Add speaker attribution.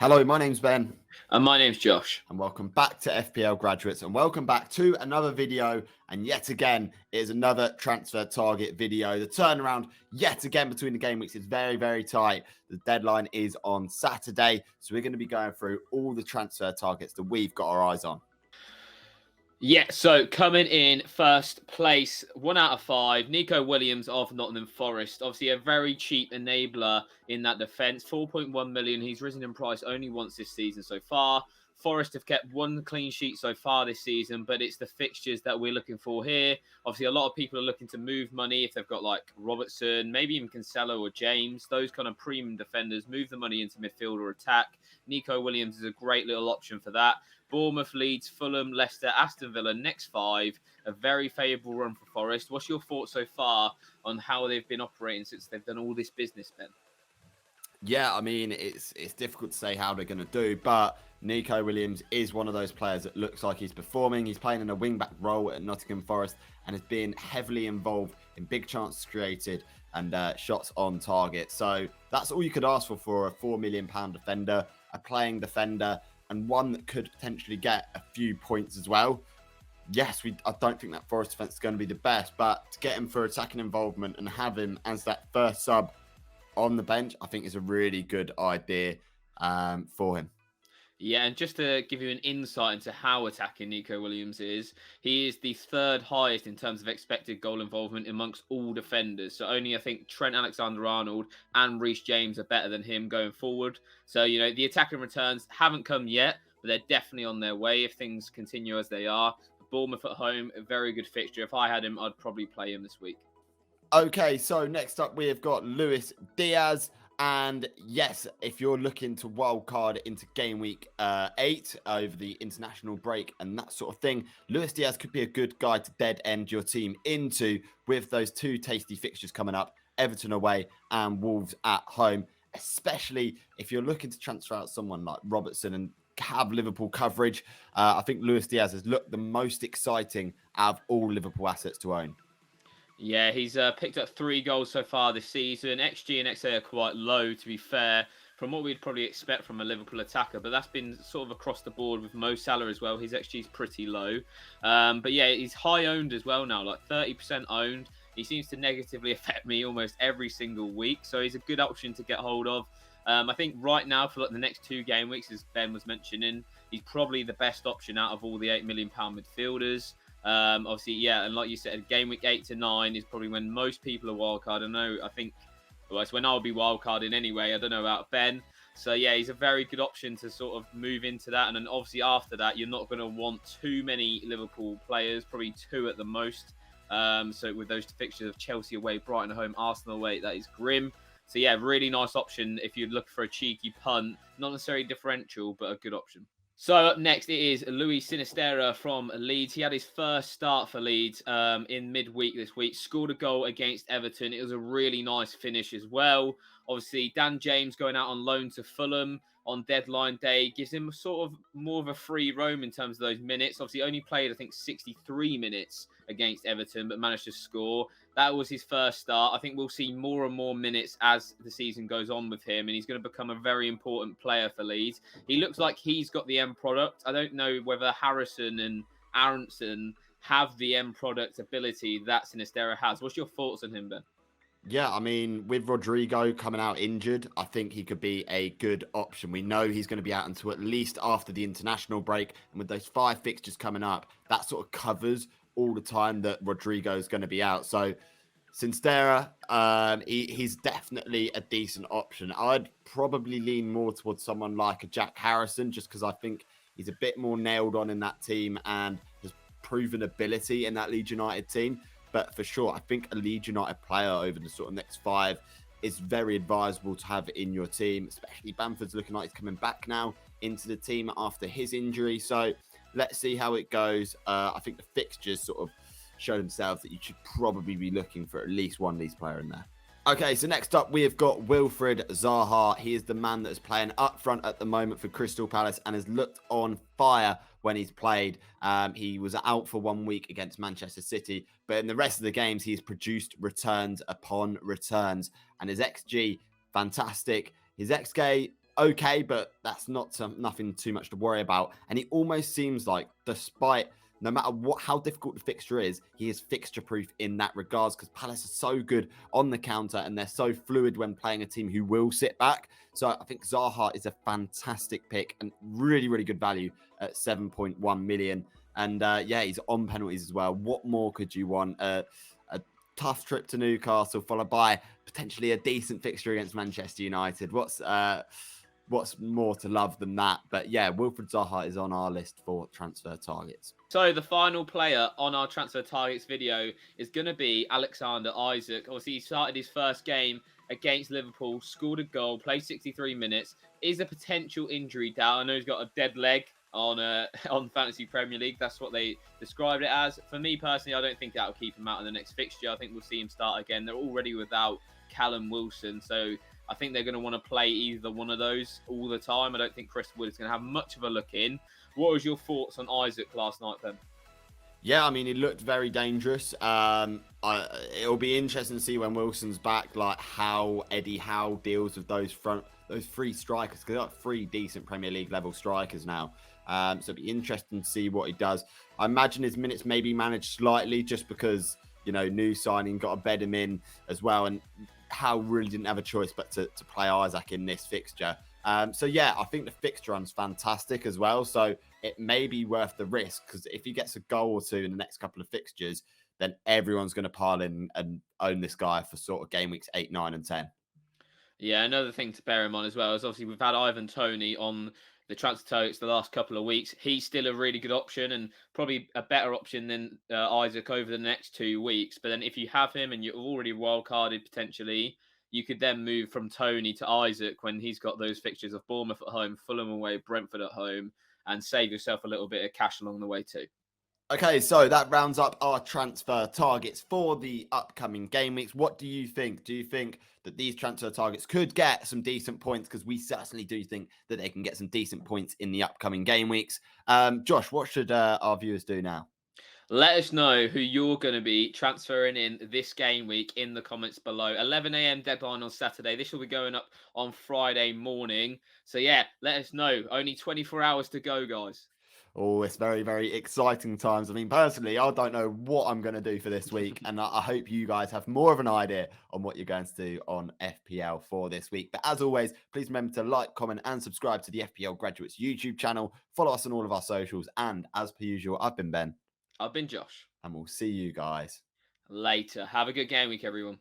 Speaker 1: Hello, my name's Ben.
Speaker 2: And my name's Josh.
Speaker 1: And welcome back to FPL Graduates, and welcome back to another video. And yet again, it is another transfer target video. The turnaround yet again between the game weeks is very, very tight. The deadline is on Saturday. So we're going to be going through all the transfer targets that we've got our eyes on.
Speaker 2: Yeah, so coming in first place, 1 out of 5, Nico Williams of Nottingham Forest. Obviously a very cheap enabler in that defence, 4.1 million. He's risen in price only once this season so far. Forest have kept one clean sheet so far this season, but it's the fixtures that we're looking for here. Obviously, a lot of people are looking to move money if they've got like Robertson, maybe even Cancelo or James, those kind of premium defenders, move the money into midfield or attack. Nico Williams is a great little option for that. Bournemouth, Leeds, Fulham, Leicester, Aston Villa, next 5, a very favourable run for Forest. What's your thoughts so far on how they've been operating since they've done all this business, Ben?
Speaker 1: Yeah, I mean, it's difficult to say how they're going to do, but Nico Williams is one of those players that looks like he's performing. He's playing in a wing-back role at Nottingham Forest and has been heavily involved in big chances created and shots on target. So that's all you could ask for a £4 million defender, a playing defender, and one that could potentially get a few points as well. Yes, I don't think that Forest defence is going to be the best, but to get him for attacking involvement and have him as that first sub on the bench, I think is a really good idea for him.
Speaker 2: Yeah, and just to give you an insight into how attacking Nico Williams is, he is the 3rd highest in terms of expected goal involvement amongst all defenders. So only, I think, Trent Alexander-Arnold and Reece James are better than him going forward. So, you know, the attacking returns haven't come yet, but they're definitely on their way if things continue as they are. Bournemouth at home, a very good fixture. If I had him, I'd probably play him this week.
Speaker 1: Okay, so next up we've got Luis Diaz. And yes, if you're looking to wildcard into game week 8 over the international break and that sort of thing, Luis Diaz could be a good guy to dead end your team into with those 2 tasty fixtures coming up, Everton away and Wolves at home, especially if you're looking to transfer out someone like Robertson and have Liverpool coverage. I think Luis Diaz has looked the most exciting out of all Liverpool assets to own.
Speaker 2: Yeah, he's picked up 3 goals so far this season. XG and XA are quite low, to be fair, from what we'd probably expect from a Liverpool attacker. But that's been sort of across the board with Mo Salah as well. His XG is pretty low. But yeah, he's high owned as well now, like 30% owned. He seems to negatively affect me almost every single week. So he's a good option to get hold of. I think right now for like the next 2 game weeks, as Ben was mentioning, he's probably the best option out of all the £8 million midfielders. Obviously, yeah, and like you said, game week 8 to 9 is probably when most people are wildcard. I think it's when I'll be wildcarding anyway. I don't know about Ben. So yeah, he's a very good option to sort of move into that. And then obviously after that, you're not going to want too many Liverpool players, probably 2 at the most. So with those fixtures of Chelsea away, Brighton at home, Arsenal away, that is grim. So yeah, really nice option if you'd look for a cheeky punt. Not necessarily differential, but a good option. So up next, it is Luis Sinisterra from Leeds. He had his first start for Leeds in midweek this week. Scored a goal against Everton. It was a really nice finish as well. Obviously, Dan James going out on loan to Fulham on deadline day gives him sort of more of a free roam in terms of those minutes. Obviously, only played, I think, 63 minutes against Everton, but managed to score. That was his first start. I think we'll see more and more minutes as the season goes on with him, and he's going to become a very important player for Leeds. He looks like he's got the end product. I don't know whether Harrison and Aronson have the end product ability that Sinisterra has. What's your thoughts on him, Ben?
Speaker 1: Yeah, I mean, with Rodrigo coming out injured, I think he could be a good option. We know he's going to be out until at least after the international break. And with those 5 fixtures coming up, that sort of covers all the time that Rodrigo is going to be out. So Sinisterra, he's definitely a decent option. I'd probably lean more towards someone like a Jack Harrison, just because I think he's a bit more nailed on in that team and has proven ability in that Leeds United team. But for sure, I think a Leeds United player over the sort of next 5 is very advisable to have in your team, especially Bamford's looking like he's coming back now into the team after his injury. So let's see how it goes. I think the fixtures sort of show themselves that you should probably be looking for at least one Leeds player in there. Okay, so next up, we have got Wilfred Zaha. He is the man that is playing up front at the moment for Crystal Palace and has looked on fire when he's played. He was out for 1 week against Manchester City, but in the rest of the games, he's produced returns upon returns. And his XG, fantastic. His XG, okay, but that's nothing too much to worry about. And it almost seems like, despite no matter how difficult the fixture is, he is fixture proof in that regards because Palace are so good on the counter and they're so fluid when playing a team who will sit back. So I think Zaha is a fantastic pick and really, really good value at 7.1 million. And yeah, he's on penalties as well. What more could you want? A tough trip to Newcastle, followed by potentially a decent fixture against Manchester United. What's more to love than that? But yeah, Wilfred Zaha is on our list for transfer targets.
Speaker 2: So the final player on our transfer targets video is going to be Alexander Isak. Obviously, he started his first game against Liverpool, scored a goal, played 63 minutes. Is a potential injury doubt. I know he's got a dead leg on on Fantasy Premier League. That's what they described it as. For me personally, I don't think that'll keep him out in the next fixture. I think we'll see him start again. They're already without Callum Wilson, so I think they're going to want to play either one of those all the time. I don't think Chris Wood is going to have much of a look in. What was your thoughts on Isak last night, Ben?
Speaker 1: Yeah, I mean, he looked very dangerous. It'll be interesting to see when Wilson's back, like how Eddie Howe deals with those three strikers, because they've got three decent Premier League level strikers now. So it'll be interesting to see what he does. I imagine his minutes may be managed slightly just because, new signing, got to bed him in as well. And Howe really didn't have a choice but to play Isak in this fixture. So yeah, I think the fixture run's fantastic as well. So it may be worth the risk because if he gets a goal or two in the next couple of fixtures, then everyone's going to pile in and own this guy for sort of game weeks 8, 9, and 10.
Speaker 2: Yeah, another thing to bear in mind as well is obviously we've had Ivan Toney on the transfer targets the last couple of weeks. He's still a really good option and probably a better option than Isak over the next 2 weeks. But then if you have him and you're already wildcarded potentially, you could then move from Toney to Isak when he's got those fixtures of Bournemouth at home, Fulham away, Brentford at home, and save yourself a little bit of cash along the way too.
Speaker 1: Okay, so that rounds up our transfer targets for the upcoming game weeks. What do you think? Do you think that these transfer targets could get some decent points? Because we certainly do think that they can get some decent points in the upcoming game weeks. Josh, what should our viewers do now?
Speaker 2: Let us know who you're going to be transferring in this game week in the comments below. 11 a.m. deadline on Saturday. This will be going up on Friday morning. So yeah, let us know. Only 24 hours to go, guys.
Speaker 1: Oh, it's very, very exciting times. I mean, personally, I don't know what I'm going to do for this week. And I hope you guys have more of an idea on what you're going to do on FPL for this week. But as always, please remember to like, comment, and subscribe to the FPL Graduates YouTube channel. Follow us on all of our socials. And as per usual, I've been Ben.
Speaker 2: I've been Josh.
Speaker 1: And we'll see you guys
Speaker 2: Later. Have a good game week, everyone.